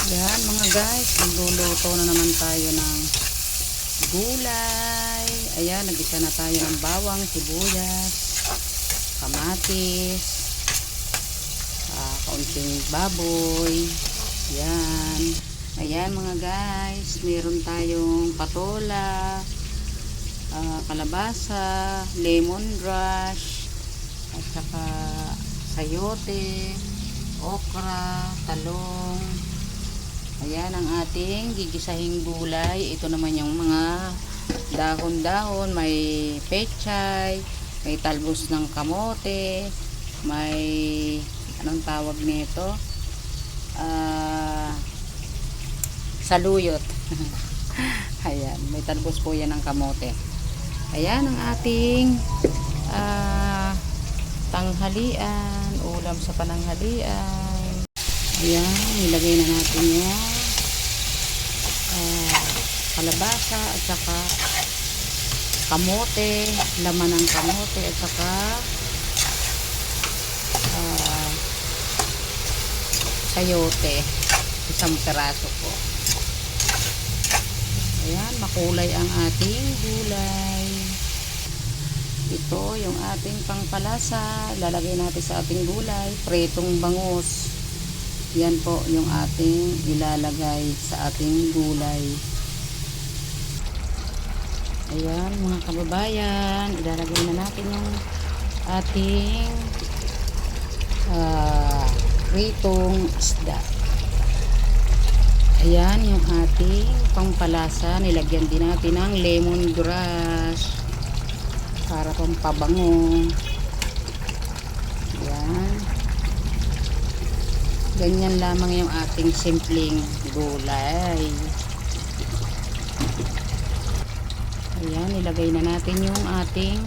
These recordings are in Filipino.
Yan mga guys, magluluto na naman tayo ng gulay. Ayan, nag-isa na tayo ng bawang, sibuyas, kamatis, kaunting baboy. Yan. Ayan mga guys, meron tayong patola, kalabasa, lemongrass, at saka sayote, okra, talong. Ayan ang ating gigisahing gulay. Ito naman yung mga dahon-dahon. May pechay, may talbos ng kamote, may anong tawag nito? Saluyot. Ayan, may talbos po yan ng kamote. Ayan ang ating tanghalian, ulam sa pananghalian. Ayan, nilagay na natin yung kalabasa at saka kamote, laman ng kamote at saka sayote, isang peraso po. Ayan, makulay ang ating gulay. Ito yung ating pangpalasa, lalagay natin sa ating gulay, pritong bangus. Yan po yung ating ilalagay sa ating gulay. Ayan mga kababayan, ilalagay na natin yung ating pritong isda. Ayan yung ating pangpalasa, nilagyan din natin ng lemongrass para pampabango. Ayan. Ganyan lamang yung ating simpleng gulay. Ayan, ilagay na natin yung ating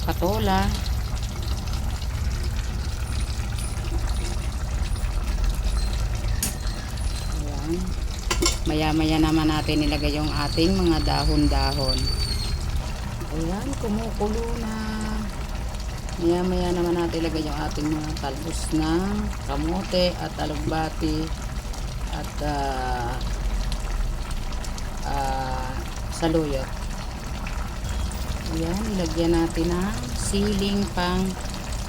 patola. Ayan. Maya-maya naman natin ilagay yung ating mga dahon-dahon. Ayan, kumukulo na. Maya-maya naman natin ilagay yung ating mga talbos ng kamote at alugbati at saluyot. Ayan, ilagyan natin ng siling pang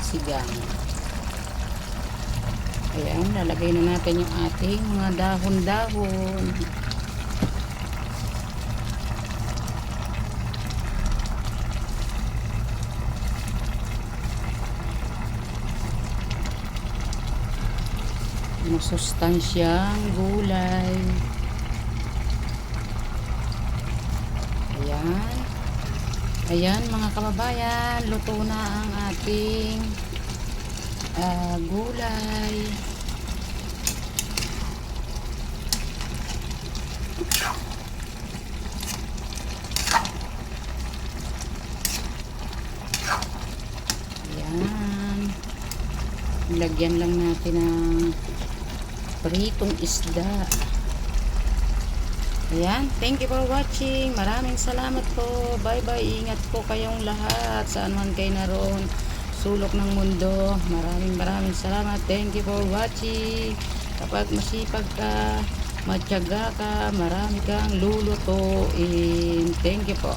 sigang. Ayan, lalagay na natin yung ating mga dahon-dahon. Masustansyang gulay. Ayan. Ayan mga kababayan, luto na ang ating gulay. Ayan. Lagyan lang natin ng pritong isda. Ayan, thank you for watching. Maraming salamat po. Bye bye. Ingat po kayong lahat saan man kayo naroon, sulok ng mundo. Maraming salamat. Thank you for watching. Kapag masipag ka, matyaga ka, marami kang lulutuin. Thank you po.